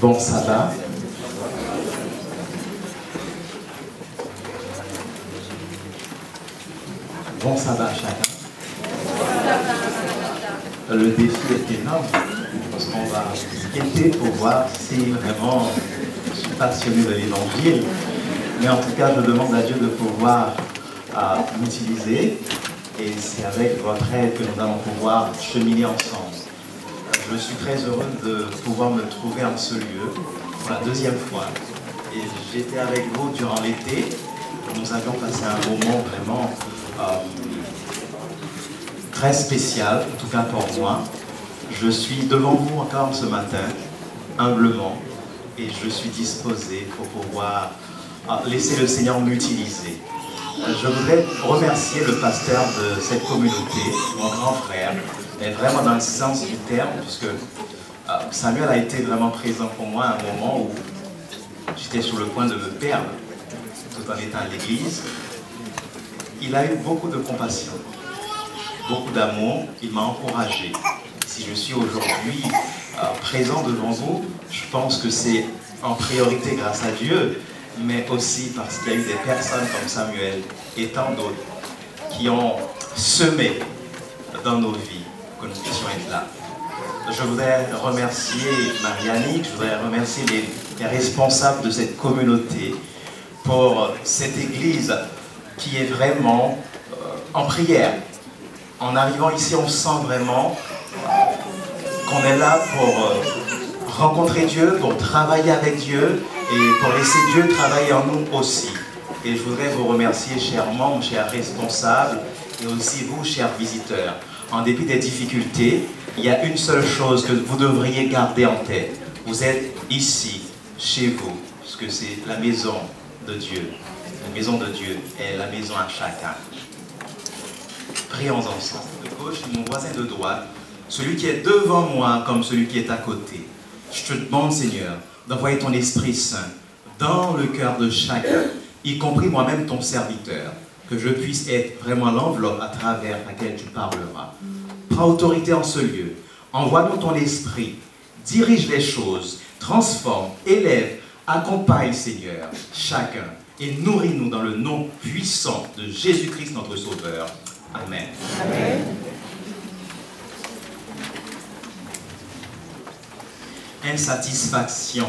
Bon sabbat. Bon sabbat à chacun. Le défi est énorme parce qu'on va guetter pour voir si vraiment je suis passionné de l'évangile. Mais en tout cas, je demande à Dieu de pouvoir m'utiliser et c'est avec votre aide que nous allons pouvoir cheminer ensemble. Je suis très heureux de pouvoir me trouver en ce lieu pour la deuxième fois. Et j'étais avec vous durant l'été. Nous avions passé un moment vraiment très spécial, en tout cas pour moi. Je suis devant vous encore ce matin, humblement, et je suis disposé pour pouvoir laisser le Seigneur m'utiliser. Je voudrais remercier le pasteur de cette communauté, mon grand frère, et vraiment dans le sens du terme, puisque Samuel a été vraiment présent pour moi à un moment où j'étais sur le point de me perdre, tout en étant à l'église. Il a eu beaucoup de compassion, beaucoup d'amour, il m'a encouragé. Si je suis aujourd'hui présent devant vous, je pense que c'est en priorité grâce à Dieu, mais aussi parce qu'il y a eu des personnes comme Samuel et tant d'autres qui ont semé dans nos vies que nous puissions être là. Je voudrais remercier Marianne, je voudrais remercier les responsables de cette communauté pour cette église qui est vraiment en prière. En arrivant ici, on sent vraiment qu'on est là pour rencontrer Dieu, pour travailler avec Dieu et pour laisser Dieu travailler en nous aussi. Et je voudrais vous remercier, chers membres, chers responsables, et aussi vous, chers visiteurs. En dépit des difficultés, il y a une seule chose que vous devriez garder en tête. Vous êtes ici, chez vous, parce que c'est la maison de Dieu. La maison de Dieu est la maison à chacun. Prions ensemble. De gauche, mon voisin de droite, celui qui est devant moi comme celui qui est à côté. Je te demande, Seigneur, d'envoyer ton Esprit Saint dans le cœur de chacun, y compris moi-même ton serviteur, que je puisse être vraiment l'enveloppe à travers laquelle tu parleras. Prends autorité en ce lieu. Envoie-nous ton esprit. Dirige les choses. Transforme, élève, accompagne, Seigneur, chacun. Et nourris-nous dans le nom puissant de Jésus-Christ, notre Sauveur. Amen. Amen. Insatisfaction.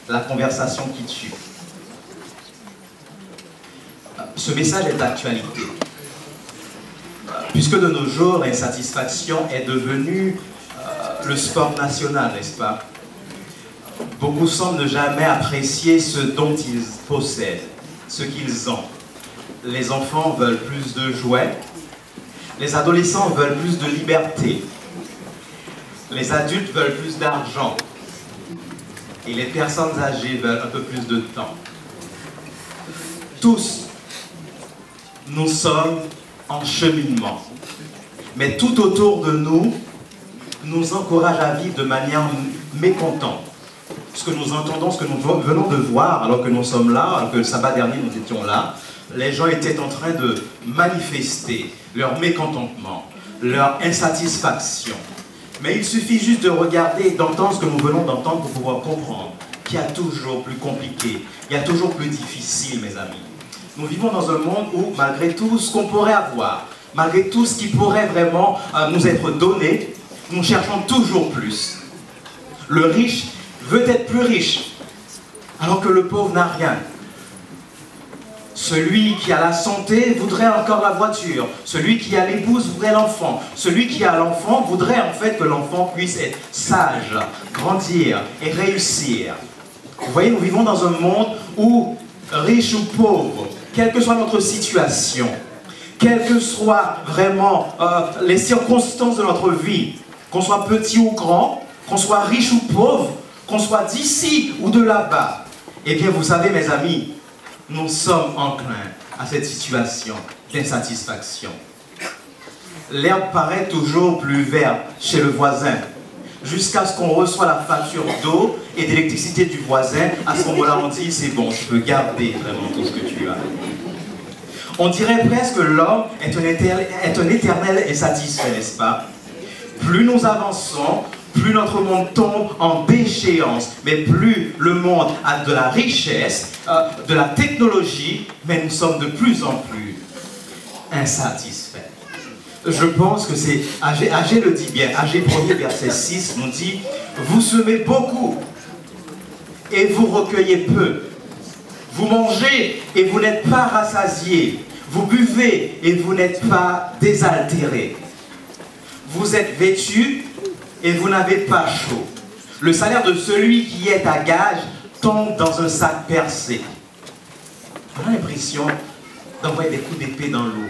La conversation qui tue. Ce message est d'actualité. Puisque de nos jours, l'insatisfaction est devenue le sport national, n'est-ce pas? Beaucoup semblent ne jamais apprécier ce dont ils possèdent, ce qu'ils ont. Les enfants veulent plus de jouets, les adolescents veulent plus de liberté, les adultes veulent plus d'argent et les personnes âgées veulent un peu plus de temps. Tous, nous sommes en cheminement. Mais tout autour de nous, nous encourage à vivre de manière mécontente. Ce que nous entendons, ce que nous venons de voir, alors que nous sommes là, alors que le sabbat dernier nous étions là, les gens étaient en train de manifester leur mécontentement, leur insatisfaction. Mais il suffit juste de regarder et d'entendre ce que nous venons d'entendre pour pouvoir comprendre qu'il y a toujours plus compliqué, il y a toujours plus difficile, mes amis. Nous vivons dans un monde où, malgré tout ce qu'on pourrait avoir, malgré tout ce qui pourrait vraiment nous être donné, nous cherchons toujours plus. Le riche veut être plus riche, alors que le pauvre n'a rien. Celui qui a la santé voudrait encore la voiture. Celui qui a l'épouse voudrait l'enfant. Celui qui a l'enfant voudrait en fait que l'enfant puisse être sage, grandir et réussir. Vous voyez, nous vivons dans un monde où, riche ou pauvre, quelle que soit notre situation, quelles que soient vraiment les circonstances de notre vie, qu'on soit petit ou grand, qu'on soit riche ou pauvre, qu'on soit d'ici ou de là-bas, eh bien vous savez mes amis, nous sommes enclins à cette situation d'insatisfaction. L'herbe paraît toujours plus verte chez le voisin, jusqu'à ce qu'on reçoit la facture d'eau et d'électricité du voisin. À ce moment-là, on dit, c'est bon, je peux garder vraiment tout ce que tu as. On dirait presque que l'homme est un éternel insatisfait, n'est-ce pas? Plus nous avançons, plus notre monde tombe en déchéance, mais plus le monde a de la richesse, de la technologie, mais nous sommes de plus en plus insatisfaits. Je pense que c'est, Agé le dit bien, Agé 1er verset 6 nous dit, vous semez beaucoup et vous recueillez peu. Vous mangez et vous n'êtes pas rassasiés. Vous buvez et vous n'êtes pas désaltérés. Vous êtes vêtus et vous n'avez pas chaud. Le salaire de celui qui est à gage tombe dans un sac percé. On a l'impression d'envoyer des coups d'épée dans l'eau.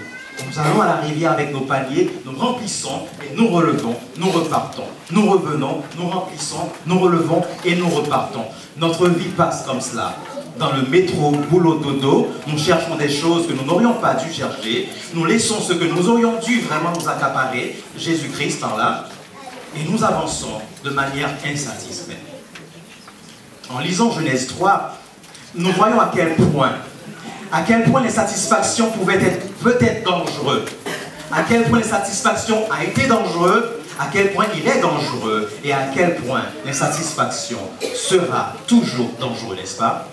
Nous allons à la rivière avec nos paniers, nous remplissons et nous relevons, nous repartons. Nous revenons, nous remplissons, nous relevons et nous repartons. Notre vie passe comme cela. Dans le métro, boulot, dodo, nous cherchons des choses que nous n'aurions pas dû chercher. Nous laissons ce que nous aurions dû vraiment nous accaparer, Jésus-Christ par là, et nous avançons de manière insatisfaite. En lisant Genèse 3, nous voyons à quel point l'insatisfaction pouvait être peut-être dangereux, à quel point l'insatisfaction a été dangereux, à quel point il est dangereux, et à quel point l'insatisfaction sera toujours dangereux, n'est-ce pas?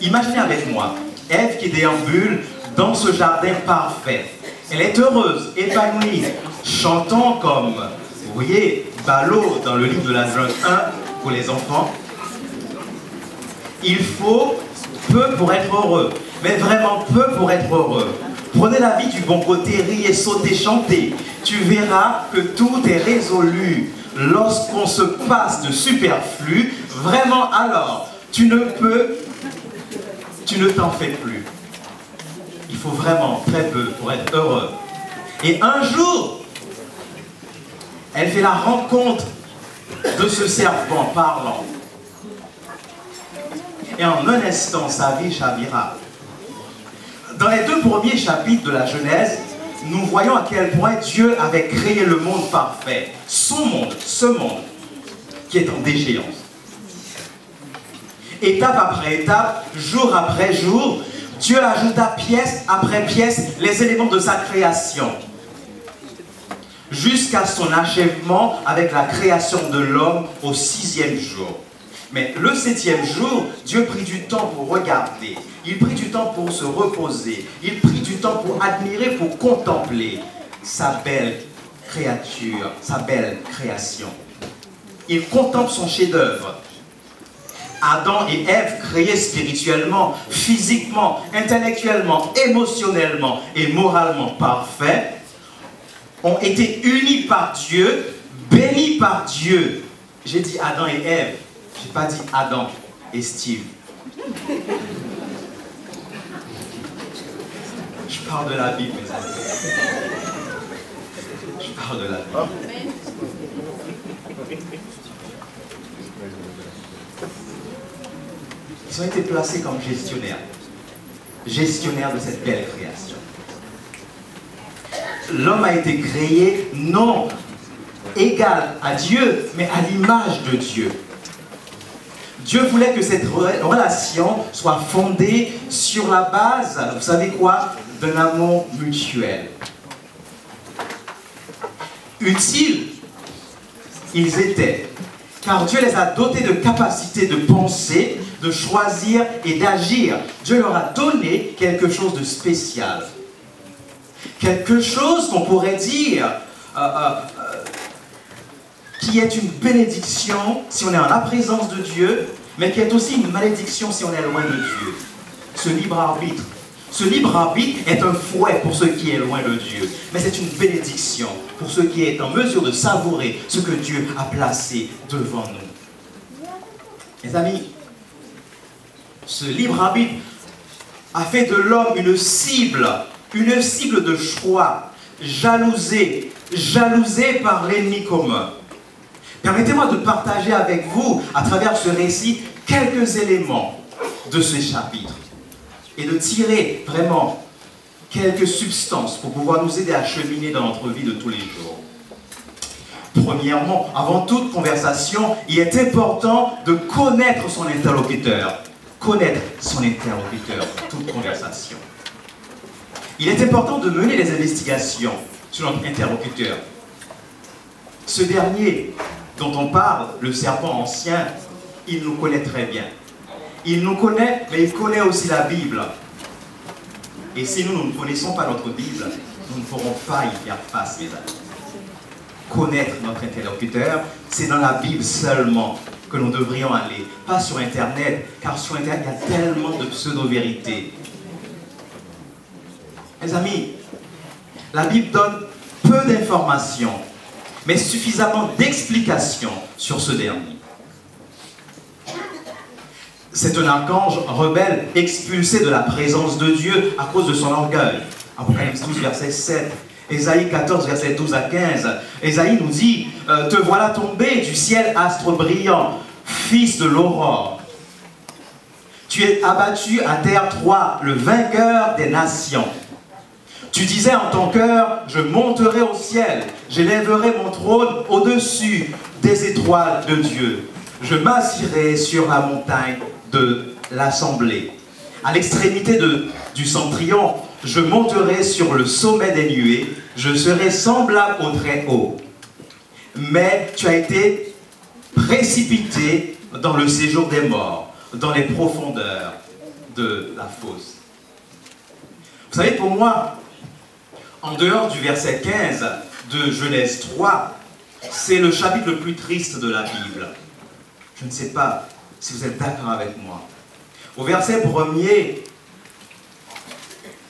Imaginez avec moi, Ève qui déambule dans ce jardin parfait. Elle est heureuse, épanouie, chantant comme, vous voyez, Ballot dans le livre de la jungle 1 pour les enfants. Il faut peu pour être heureux, mais vraiment peu pour être heureux. Prenez la vie du bon côté, riez, sautez, chantez. Tu verras que tout est résolu. Lorsqu'on se passe de superflu, vraiment alors, tu ne t'en fais plus. Il faut vraiment très peu pour être heureux. Et un jour, elle fait la rencontre de ce serpent parlant. Et en un instant, sa vie chavira. Dans les 2 premiers chapitres de la Genèse, nous voyons à quel point Dieu avait créé le monde parfait. Son monde, ce monde, qui est en déchéance. Étape après étape, jour après jour, Dieu ajouta pièce après pièce les éléments de sa création. Jusqu'à son achèvement avec la création de l'homme au 6e jour. Mais le 7e jour, Dieu prit du temps pour regarder. Il prit du temps pour se reposer. Il prit du temps pour admirer, pour contempler sa belle créature, sa belle création. Il contemple son chef-d'œuvre. Adam et Ève, créés spirituellement, physiquement, intellectuellement, émotionnellement et moralement parfaits, ont été unis par Dieu, bénis par Dieu. J'ai dit Adam et Ève, je n'ai pas dit Adam et Steve. Je parle de la Bible, mes amis. Je parle de la Bible. Ils ont été placés comme gestionnaires de cette belle création. L'homme a été créé non égal à Dieu, mais à l'image de Dieu. Dieu voulait que cette relation soit fondée sur la base, vous savez quoi, d'un amour mutuel. Utiles, ils étaient, car Dieu les a dotés de capacités de penser, de choisir et d'agir. Dieu leur a donné quelque chose de spécial. Quelque chose qu'on pourrait dire qui est une bénédiction si on est en la présence de Dieu, mais qui est aussi une malédiction si on est loin de Dieu. Ce libre arbitre. Ce libre arbitre est un fouet pour ceux qui est loin de Dieu, mais c'est une bénédiction pour ceux qui est en mesure de savourer ce que Dieu a placé devant nous. Mes amis, ce libre arbitre a fait de l'homme une cible de choix, jalousée par l'ennemi commun. Permettez-moi de partager avec vous, à travers ce récit, quelques éléments de ce chapitre et de tirer vraiment quelques substances pour pouvoir nous aider à cheminer dans notre vie de tous les jours. Premièrement, avant toute conversation, il est important de connaître son interlocuteur. Connaître son interlocuteur, toute conversation. Il est important de mener des investigations sur notre interlocuteur. Ce dernier dont on parle, le serpent ancien, il nous connaît très bien. Il nous connaît, mais il connaît aussi la Bible. Et si nous ne connaissons pas notre Bible, nous ne pourrons pas y faire face, mes amis. Connaître notre interlocuteur, c'est dans la Bible seulement que nous devrions aller, pas sur Internet, car sur Internet, il y a tellement de pseudo-vérités. Mes amis, la Bible donne peu d'informations, mais suffisamment d'explications sur ce dernier. C'est un archange rebelle expulsé de la présence de Dieu à cause de son orgueil. Apocalypse 12, verset 7. Ésaïe 14, verset 12 à 15. Ésaïe nous dit « Te voilà tombé du ciel, astre brillant, fils de l'aurore. Tu es abattu à terre, toi, le vainqueur des nations. Tu disais en ton cœur, je monterai au ciel, j'élèverai mon trône au-dessus des étoiles de Dieu. Je m'assirai sur la montagne de l'assemblée. À l'extrémité du centurion, je monterai sur le sommet des nuées, je serai semblable au Très-Haut. Mais tu as été précipité dans le séjour des morts, dans les profondeurs de la fosse. » Vous savez, pour moi, en dehors du verset 15 de Genèse 3, c'est le chapitre le plus triste de la Bible. Je ne sais pas si vous êtes d'accord avec moi. Au verset 1er,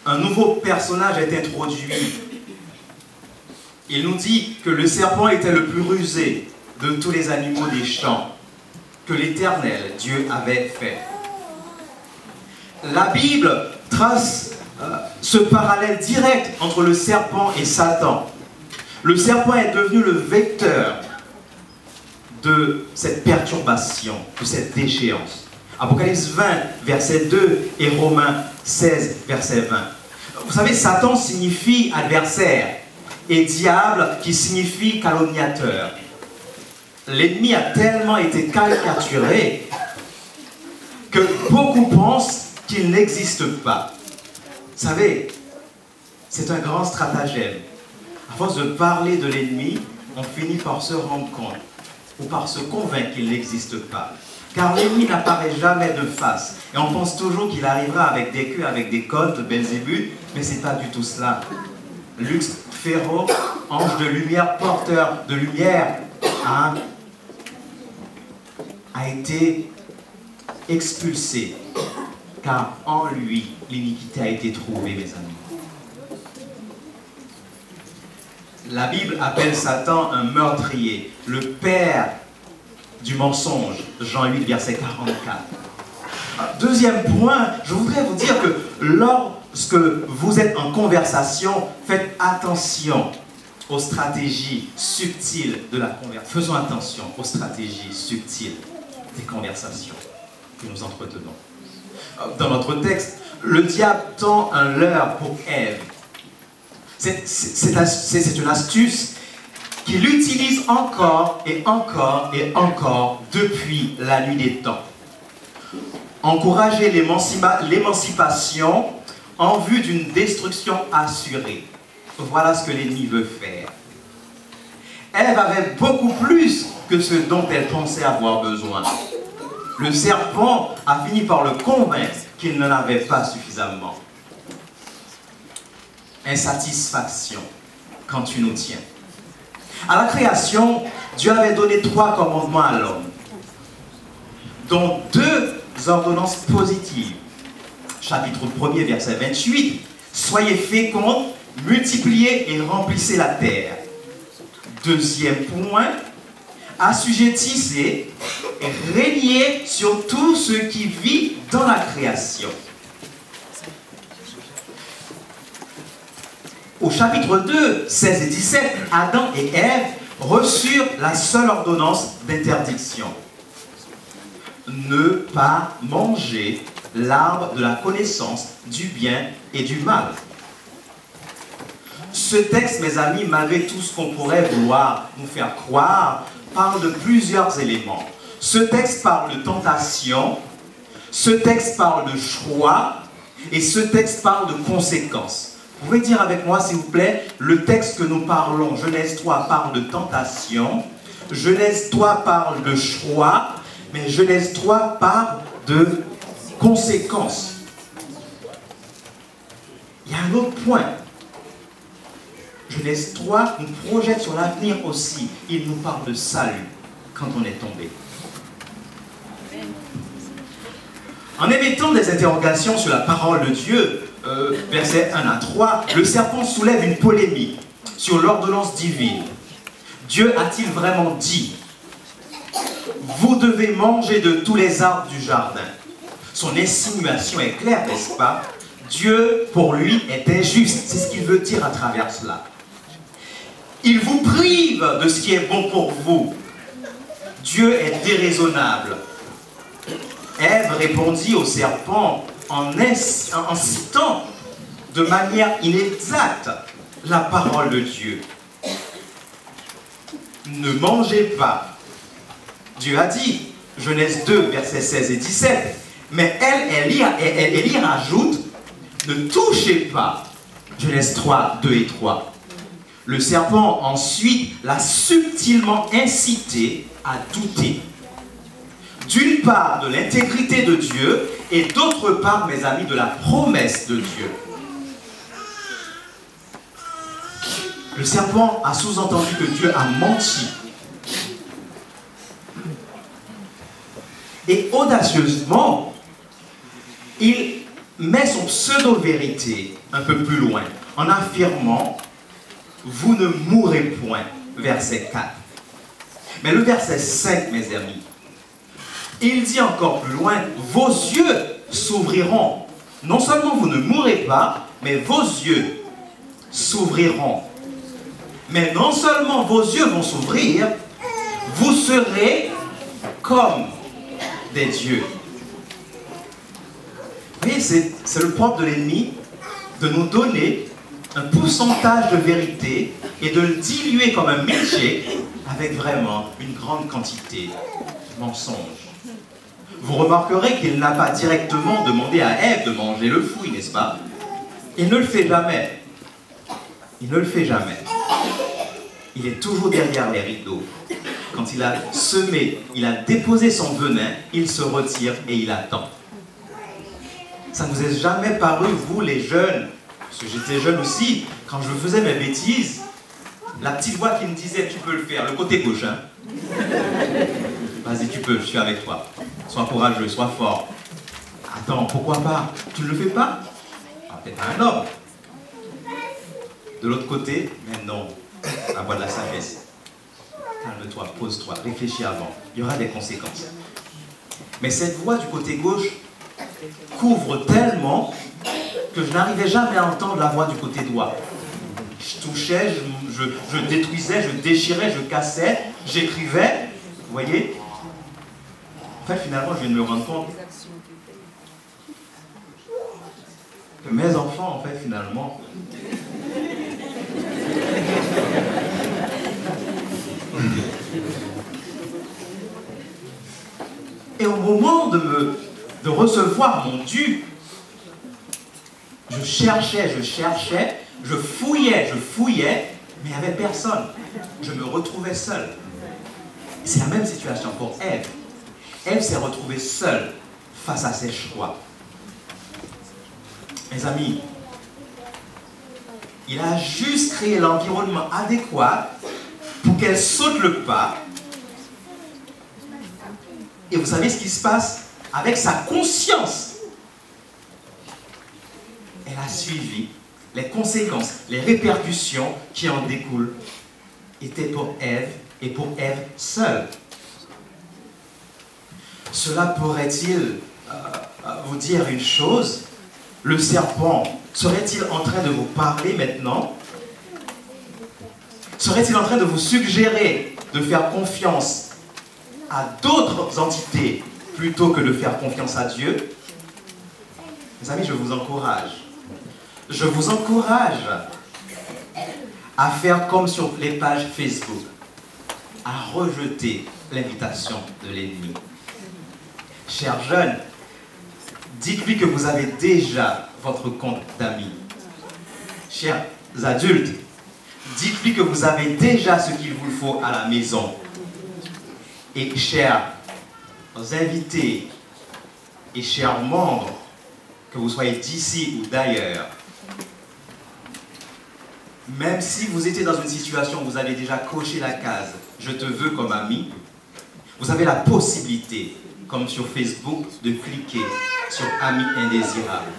un nouveau personnage est introduit. Il nous dit que le serpent était le plus rusé de tous les animaux des champs que l'Éternel, Dieu, avait fait. La Bible trace ce parallèle direct entre le serpent et Satan. Le serpent est devenu le vecteur de cette perturbation, de cette déchéance. Apocalypse 20, verset 2 et Romains 16, verset 20. Vous savez, Satan signifie adversaire et diable qui signifie calomniateur. L'ennemi a tellement été caricaturé que beaucoup pensent qu'il n'existe pas. Vous savez, c'est un grand stratagème. À force de parler de l'ennemi, on finit par se rendre compte ou par se convaincre qu'il n'existe pas. Car l'ennemi n'apparaît jamais de face. Et on pense toujours qu'il arrivera avec des queues, avec des cornes de Belzébuth, mais ce n'est pas du tout cela. Lucifer, ange de lumière, porteur de lumière, a été expulsé. Car en lui, l'iniquité a été trouvée, mes amis. La Bible appelle Satan un meurtrier, le père du mensonge, Jean 8, verset 44. Deuxième point, je voudrais vous dire que lorsque vous êtes en conversation, faites attention aux stratégies subtiles de la conversation. Faisons attention aux stratégies subtiles des conversations que nous entretenons. Dans notre texte, le diable tend un leurre pour Ève. C'est une astuce qu'il utilise encore et encore et encore depuis la nuit des temps. Encourager l'émancipation en vue d'une destruction assurée. Voilà ce que l'ennemi veut faire. Ève avait beaucoup plus que ce dont elle pensait avoir besoin. Le serpent a fini par le convaincre qu'il n'en avait pas suffisamment. Insatisfaction quand tu nous tiens. À la création, Dieu avait donné 3 commandements à l'homme, dont 2 ordonnances positives. Chapitre 1er, verset 28. Soyez féconds, multipliez et remplissez la terre. Deuxième point, assujettissez et régnez sur tout ce qui vit dans la création. Au chapitre 2, 16 et 17, Adam et Ève reçurent la seule ordonnance d'interdiction. Ne pas manger l'arbre de la connaissance du bien et du mal. Ce texte, mes amis, malgré tout ce qu'on pourrait vouloir nous faire croire, parle de plusieurs éléments. Ce texte parle de tentation, ce texte parle de choix, et ce texte parle de conséquences. Vous pouvez dire avec moi, s'il vous plaît, le texte que nous parlons, Genèse 3, parle de tentation, Genèse 3 parle de choix, mais Genèse 3 parle de conséquences. Il y a un autre point. Genèse 3 nous projette sur l'avenir aussi. Il nous parle de salut quand on est tombé. En émettant des interrogations sur la parole de Dieu, versets 1 à 3, le serpent soulève une polémique sur l'ordonnance divine. Dieu a-t-il vraiment dit « Vous devez manger de tous les arbres du jardin ?» Son insinuation est claire, n'est-ce pas? Dieu, pour lui, est injuste. C'est ce qu'il veut dire à travers cela. Il vous prive de ce qui est bon pour vous. Dieu est déraisonnable. Ève répondit au serpent en citant de manière inexacte la parole de Dieu. Ne mangez pas. Dieu a dit, Genèse 2, versets 16 et 17, mais elle y rajoute, ne touchez pas. Genèse 3, 2 et 3. Le serpent ensuite l'a subtilement incité à douter. D'une part de l'intégrité de Dieu et d'autre part, mes amis, de la promesse de Dieu. Le serpent a sous-entendu que Dieu a menti. Et audacieusement, il met son pseudo-vérité un peu plus loin, en affirmant « Vous ne mourrez point », verset 4. Mais le verset 5, mes amis, il dit encore plus loin « Vos yeux s'ouvriront ». Non seulement vous ne mourrez pas, mais vos yeux s'ouvriront. Mais non seulement vos yeux vont s'ouvrir, vous serez comme des dieux. Vous voyez, c'est le propre de l'ennemi de nous donner un pourcentage de vérité et de le diluer comme un milkshake avec vraiment une grande quantité de mensonges. Vous remarquerez qu'il n'a pas directement demandé à Ève de manger le fruit, n'est-ce pas? Il ne le fait jamais. Il ne le fait jamais. Il est toujours derrière les rideaux. Quand il a semé, il a déposé son venin, il se retire et il attend. Ça ne vous est jamais paru, vous les jeunes, parce que j'étais jeune aussi, quand je faisais mes bêtises, la petite voix qui me disait « tu peux le faire », le côté gauche, hein. Vas-y, tu peux, je suis avec toi. Sois courageux, sois fort. Attends, pourquoi pas? Tu ne le fais pas? Ah, peut-être un homme. De l'autre côté, mais non, la voix de la sagesse. Calme-toi, pose-toi, réfléchis avant. Il y aura des conséquences. Mais cette voix du côté gauche couvre tellement que je n'arrivais jamais à entendre la voix du côté droit. Je touchais, je détruisais, je déchirais, je cassais, j'écrivais. Vous voyez? En fait, finalement, je viens de me rendre compte que mes enfants, en fait, finalement, et au moment de recevoir mon dû, je cherchais, je fouillais, mais il n'y avait personne. Je me retrouvais seul. C'est la même situation pour Ève. Ève s'est retrouvée seule face à ses choix. Mes amis, il a juste créé l'environnement adéquat pour qu'elle saute le pas. Et vous savez ce qui se passe? Avec sa conscience, elle a suivi les conséquences, les répercussions qui en découlent étaient pour Ève et pour Ève seule. Cela pourrait-il vous dire une chose? Le serpent serait-il en train de vous parler maintenant? Serait-il en train de vous suggérer de faire confiance à d'autres entités plutôt que de faire confiance à Dieu? Mes amis, je vous encourage. Je vous encourage à faire comme sur les pages Facebook, à rejeter l'invitation de l'ennemi. Chers jeunes, dites-lui que vous avez déjà votre compte d'amis. Chers adultes, dites-lui que vous avez déjà ce qu'il vous faut à la maison. Et chers invités et chers membres, que vous soyez d'ici ou d'ailleurs, même si vous étiez dans une situation où vous avez déjà coché la case « Je te veux comme ami », vous avez la possibilité, comme sur Facebook, de cliquer sur « Amis indésirables ».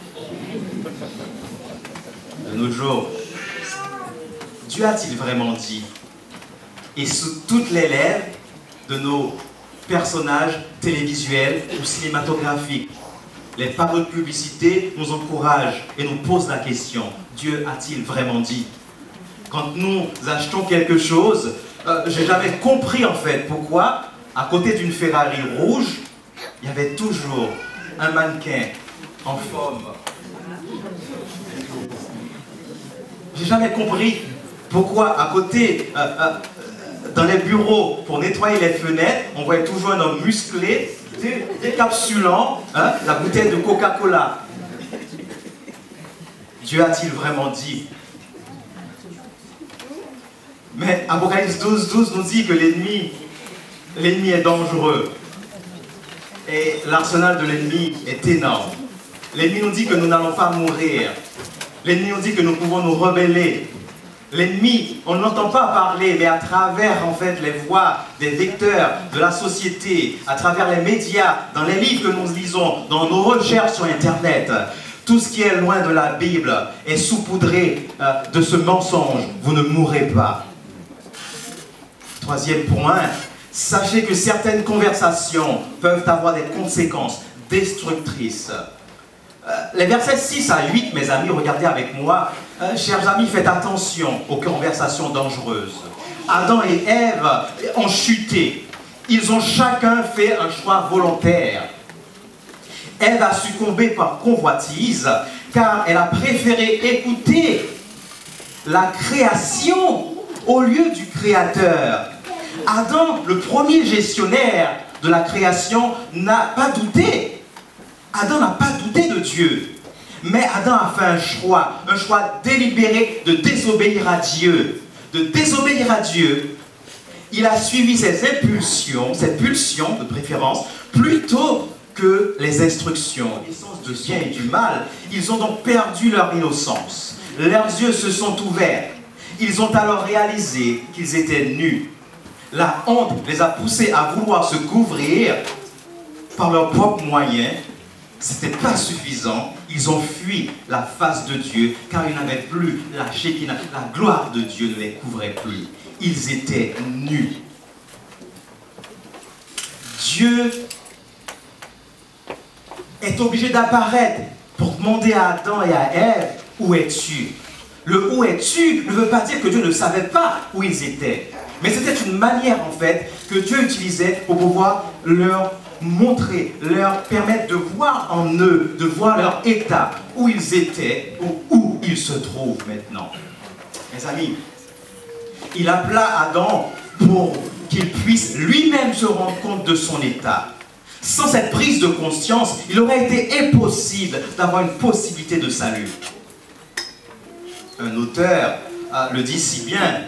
De nos jours, Dieu a-t-il vraiment dit? Et sous toutes les lèvres de nos personnages télévisuels ou cinématographiques, les panneaux de publicité nous encouragent et nous posent la question, Dieu a-t-il vraiment dit? Quand nous achetons quelque chose, j'ai jamais compris en fait pourquoi, à côté d'une Ferrari rouge, il y avait toujours un mannequin en forme. J'ai jamais compris pourquoi à côté, dans les bureaux, pour nettoyer les fenêtres, on voyait toujours un homme musclé, décapsulant la bouteille de Coca-Cola. Dieu a-t-il vraiment dit? Mais Apocalypse 12 nous dit que l'ennemi est dangereux. Et l'arsenal de l'ennemi est énorme. L'ennemi nous dit que nous n'allons pas mourir. L'ennemi nous dit que nous pouvons nous rebeller. L'ennemi, on n'entend pas parler, mais à travers en fait les voix des vecteurs de la société, à travers les médias, dans les livres que nous lisons, dans nos recherches sur Internet, tout ce qui est loin de la Bible est saupoudré de ce mensonge. Vous ne mourrez pas. Troisième point, sachez que certaines conversations peuvent avoir des conséquences destructrices. Les versets 6 à 8, mes amis, regardez avec moi. Chers amis, faites attention aux conversations dangereuses. Adam et Ève ont chuté. Ils ont chacun fait un choix volontaire. Ève a succombé par convoitise, car elle a préféré écouter la création au lieu du Créateur. Adam, le premier gestionnaire de la création, n'a pas douté. Adam n'a pas douté de Dieu. Mais Adam a fait un choix délibéré de désobéir à Dieu. De désobéir à Dieu. Il a suivi ses impulsions, cette pulsion de préférence, plutôt que les instructions. L'essence de bien et du mal, ils ont donc perdu leur innocence. Leurs yeux se sont ouverts. Ils ont alors réalisé qu'ils étaient nus. La honte les a poussés à vouloir se couvrir par leurs propres moyens. Ce n'était pas suffisant. Ils ont fui la face de Dieu car ils n'avaient plus la Shekinah. La gloire de Dieu ne les couvrait plus. Ils étaient nus. Dieu est obligé d'apparaître pour demander à Adam et à Ève, où es-tu? Le où es-tu ne veut pas dire que Dieu ne savait pas où ils étaient. Mais c'était une manière en fait que Dieu utilisait pour pouvoir leur montrer, leur permettre de voir en eux, de voir leur état, où ils étaient, ou où ils se trouvent maintenant. Mes amis, il appela Adam pour qu'il puisse lui-même se rendre compte de son état. Sans cette prise de conscience, il aurait été impossible d'avoir une possibilité de salut. Un auteur le dit si bien,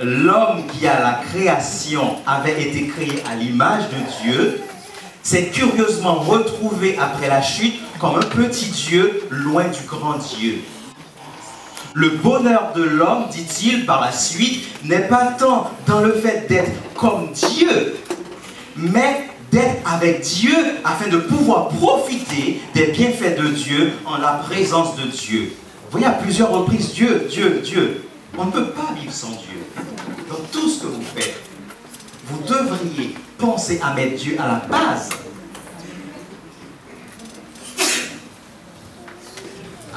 l'homme qui à la création avait été créé à l'image de Dieu, s'est curieusement retrouvé après la chute comme un petit Dieu loin du grand Dieu. Le bonheur de l'homme, dit-il par la suite, n'est pas tant dans le fait d'être comme Dieu, mais d'être avec Dieu afin de pouvoir profiter des bienfaits de Dieu en la présence de Dieu. Vous voyez à plusieurs reprises, Dieu, Dieu, Dieu. On ne peut pas vivre sans Dieu. Dans tout ce que vous faites, vous devriez penser à mettre Dieu à la base.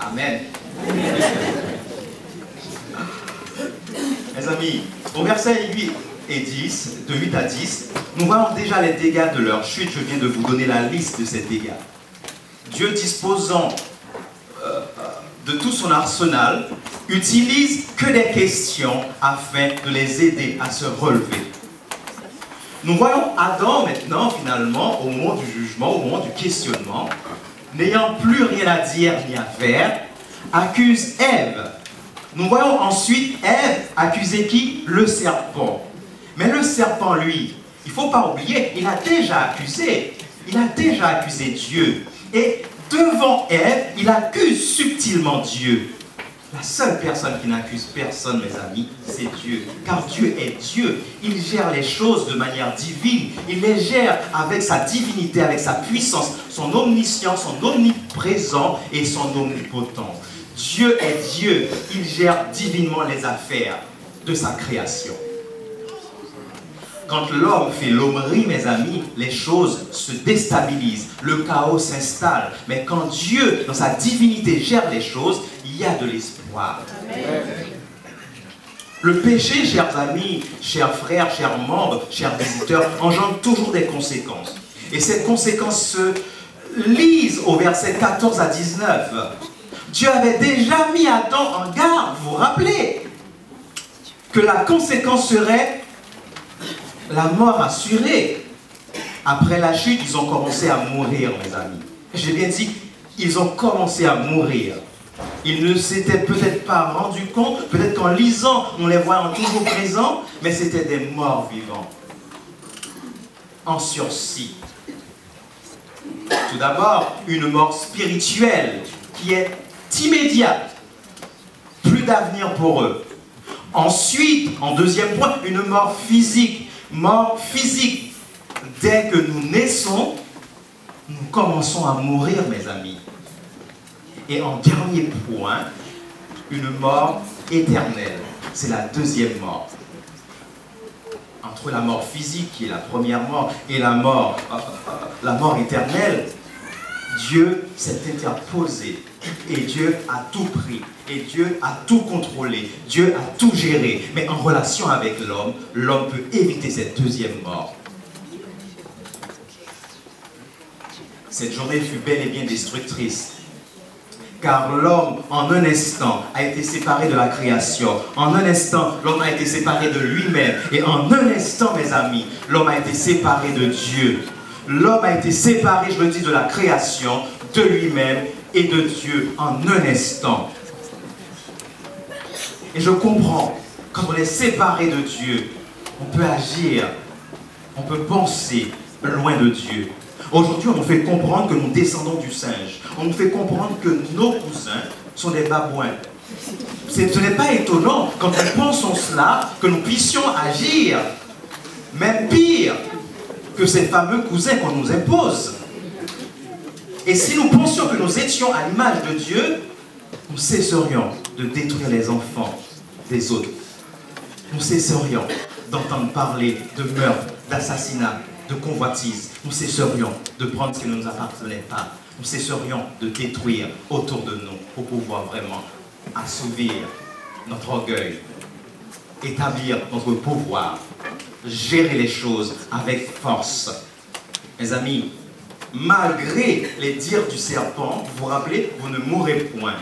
Amen. Mes amis, au verset 8 et 10, de 8 à 10, nous voyons déjà les dégâts de leur chute. Je viens de vous donner la liste de ces dégâts. Dieu, disposant de tout son arsenal, utilise que des questions afin de les aider à se relever. Nous voyons Adam maintenant, finalement, au moment du jugement, au moment du questionnement, n'ayant plus rien à dire ni à faire, accuse Ève. Nous voyons ensuite Ève accuser qui? Le serpent. Mais le serpent, lui, il ne faut pas oublier, il a déjà accusé. Il a déjà accusé Dieu. Et devant Ève, il accuse subtilement Dieu. La seule personne qui n'accuse personne, mes amis, c'est Dieu. Car Dieu est Dieu. Il gère les choses de manière divine. Il les gère avec sa divinité, avec sa puissance, son omniscience, son omniprésent et son omnipotence. Dieu est Dieu. Il gère divinement les affaires de sa création. Quand l'homme fait l'hommerie, mes amis, les choses se déstabilisent, le chaos s'installe. Mais quand Dieu, dans sa divinité, gère les choses, il y a de l'espoir. Le péché, chers amis, chers frères, chers membres, chers visiteurs, engendre toujours des conséquences. Et ces conséquences se lisent au verset 14 à 19. Dieu avait déjà mis Adam en garde, vous vous rappelez, que la conséquence serait la mort assurée. Après la chute, ils ont commencé à mourir, mes amis. J'ai bien dit, ils ont commencé à mourir. Ils ne s'étaient peut-être pas rendus compte, peut-être qu'en lisant, on les voit toujours présents, mais c'était des morts vivants, en sursis. Tout d'abord, une mort spirituelle qui est immédiate, plus d'avenir pour eux. Ensuite, en deuxième point, une mort physique. Mort physique. Dès que nous naissons, nous commençons à mourir, mes amis. Et en dernier point, une mort éternelle. C'est la deuxième mort. Entre la mort physique, qui est la première mort, et la mort éternelle, Dieu s'est interposé. Et Dieu a tout pris. Et Dieu a tout contrôlé. Dieu a tout géré. Mais en relation avec l'homme, l'homme peut éviter cette deuxième mort. Cette journée fut bel et bien destructrice. Car l'homme, en un instant, a été séparé de la création. En un instant, l'homme a été séparé de lui-même. Et en un instant, mes amis, l'homme a été séparé de Dieu. L'homme a été séparé, je le dis, de la création, de lui-même et de Dieu en un instant. Et je comprends, quand on est séparé de Dieu, on peut agir, on peut penser loin de Dieu. Aujourd'hui, on nous fait comprendre que nous descendons du singe. On nous fait comprendre que nos cousins sont des babouins. Ce n'est pas étonnant, quand nous pensons cela, que nous puissions agir, même pire que ces fameux cousins qu'on nous impose. Et si nous pensions que nous étions à l'image de Dieu, nous cesserions de détruire les enfants des autres. Nous cesserions d'entendre parler de meurtre, d'assassinat, de convoitise. Nous cesserions de prendre ce qui ne nous appartenait pas. Nous cesserions de détruire autour de nous pour pouvoir vraiment assouvir notre orgueil, établir notre pouvoir, gérer les choses avec force. Mes amis, malgré les dires du serpent, vous vous rappelez, vous ne mourrez point.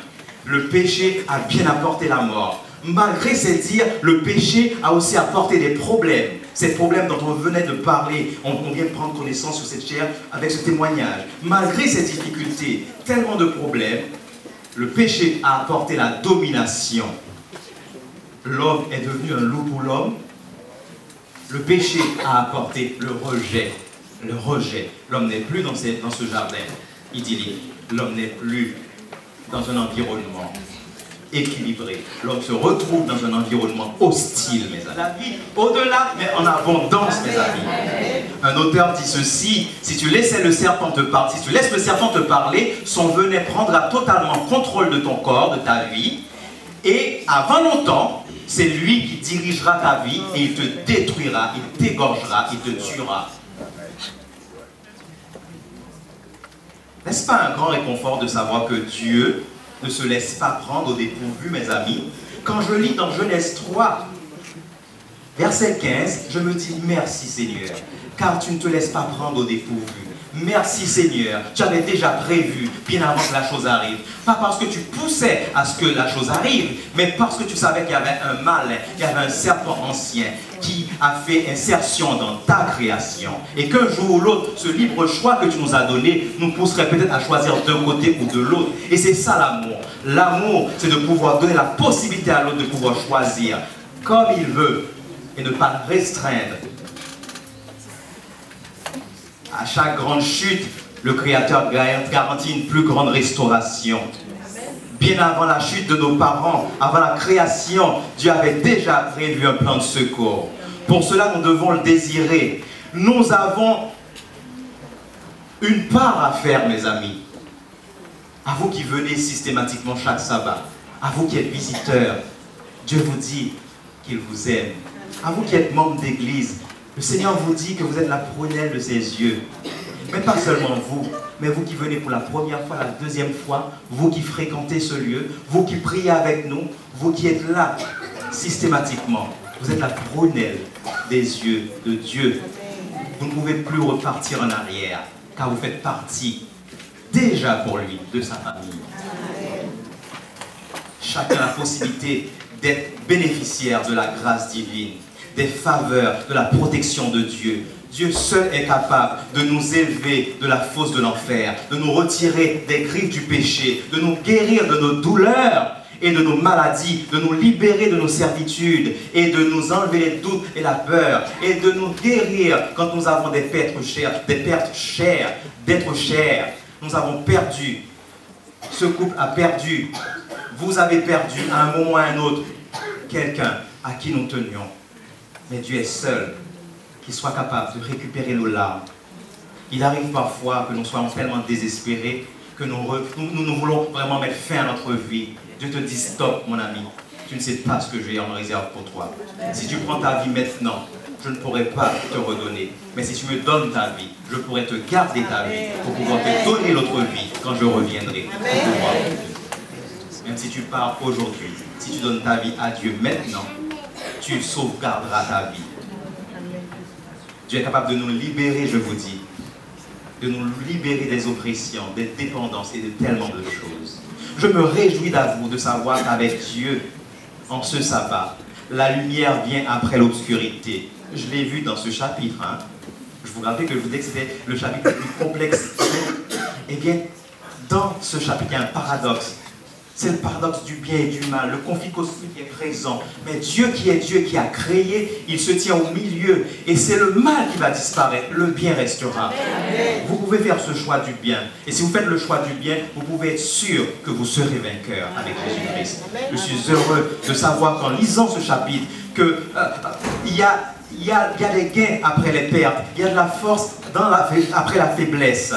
Le péché a bien apporté la mort. Malgré ces dires, le péché a aussi apporté des problèmes. Ces problèmes dont on venait de parler, on vient de prendre connaissance sur cette chair avec ce témoignage. Malgré ces difficultés, tellement de problèmes, le péché a apporté la domination. L'homme est devenu un loup pour l'homme. Le péché a apporté le rejet. Le rejet. L'homme n'est plus dans ce jardin idyllique. L'homme n'est plus dans un environnement équilibré. L'homme se retrouve dans un environnement hostile, mes amis. La vie au-delà, mais en abondance, mes amis. Un auteur dit ceci: si tu laissais le serpent te parler, si tu laisses le serpent te parler, son venin prendra totalement contrôle de ton corps, de ta vie, et avant longtemps, c'est lui qui dirigera ta vie et il te détruira, il t'égorgera, il te tuera. N'est-ce pas un grand réconfort de savoir que Dieu ne se laisse pas prendre au dépourvu, mes amis? Quand je lis dans Genèse 3, verset 15, je me dis merci Seigneur, car tu ne te laisses pas prendre au dépourvu. Merci Seigneur, tu avais déjà prévu bien avant que la chose arrive. Pas parce que tu poussais à ce que la chose arrive, mais parce que tu savais qu'il y avait un malin, qu'il y avait un serpent ancien qui a fait insertion dans ta création. Et qu'un jour ou l'autre, ce libre choix que tu nous as donné nous pousserait peut-être à choisir d'un côté ou de l'autre. Et c'est ça l'amour. L'amour, c'est de pouvoir donner la possibilité à l'autre de pouvoir choisir comme il veut et ne pas restreindre À chaque grande chute, le Créateur garantit une plus grande restauration. Bien avant la chute de nos parents, avant la création, Dieu avait déjà prévu un plan de secours. Pour cela, nous devons le désirer. Nous avons une part à faire, mes amis. À vous qui venez systématiquement chaque sabbat, à vous qui êtes visiteurs, Dieu vous dit qu'il vous aime. À vous qui êtes membres d'église, le Seigneur vous dit que vous êtes la prunelle de ses yeux. Mais pas seulement vous, mais vous qui venez pour la première fois, la deuxième fois, vous qui fréquentez ce lieu, vous qui priez avec nous, vous qui êtes là systématiquement. Vous êtes la prunelle des yeux de Dieu. Vous ne pouvez plus repartir en arrière, car vous faites partie déjà pour lui, de sa famille. Chacun a la possibilité d'être bénéficiaire de la grâce divine, des faveurs, de la protection de Dieu. Dieu seul est capable de nous élever de la fosse de l'enfer, de nous retirer des griffes du péché, de nous guérir de nos douleurs et de nos maladies, de nous libérer de nos servitudes et de nous enlever les doutes et la peur et de nous guérir quand nous avons des pertes chères, d'être chers. Nous avons perdu. Ce couple a perdu. Vous avez perdu à un moment ou à un autre quelqu'un à qui nous tenions. Mais Dieu est seul qui soit capable de récupérer nos larmes. Il arrive parfois que nous soyons tellement désespérés que nous voulons vraiment mettre fin à notre vie. Dieu te dit stop, mon ami. Tu ne sais pas ce que j'ai en réserve pour toi. Si tu prends ta vie maintenant, je ne pourrai pas te redonner. Mais si tu me donnes ta vie, je pourrai te garder ta vie pour pouvoir te donner l'autre vie quand je reviendrai. Même si tu pars aujourd'hui, si tu donnes ta vie à Dieu maintenant, tu sauvegarderas ta vie. Dieu est capable de nous libérer, je vous dis, de nous libérer des oppressions, des dépendances et de tellement de choses. Je me réjouis d'avouer, de savoir qu'avec Dieu, en ce sabbat, la lumière vient après l'obscurité. Je l'ai vu dans ce chapitre. Hein. Je vous rappelle que je vous disais que c'était le chapitre le plus complexe. Eh bien, dans ce chapitre, il y a un paradoxe. C'est le paradoxe du bien et du mal, le conflit cosmique est présent. Mais Dieu qui a créé, il se tient au milieu. Et c'est le mal qui va disparaître, le bien restera. Amen. Vous pouvez faire ce choix du bien. Et si vous faites le choix du bien, vous pouvez être sûr que vous serez vainqueur avec Jésus-Christ. Je suis heureux de savoir qu'en lisant ce chapitre, qu'il y a des gains après les pertes, il y a de la force après la faiblesse.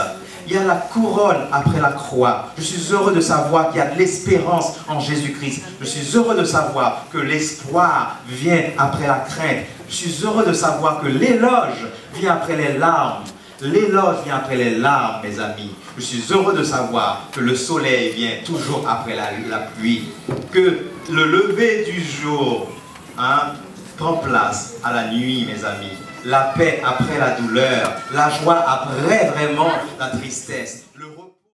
Il y a la couronne après la croix. Je suis heureux de savoir qu'il y a de l'espérance en Jésus-Christ. Je suis heureux de savoir que l'espoir vient après la crainte. Je suis heureux de savoir que l'éloge vient après les larmes. L'éloge vient après les larmes, mes amis. Je suis heureux de savoir que le soleil vient toujours après la pluie. Que le lever du jour prend place à la nuit, mes amis. La paix après la douleur, la joie après vraiment la tristesse.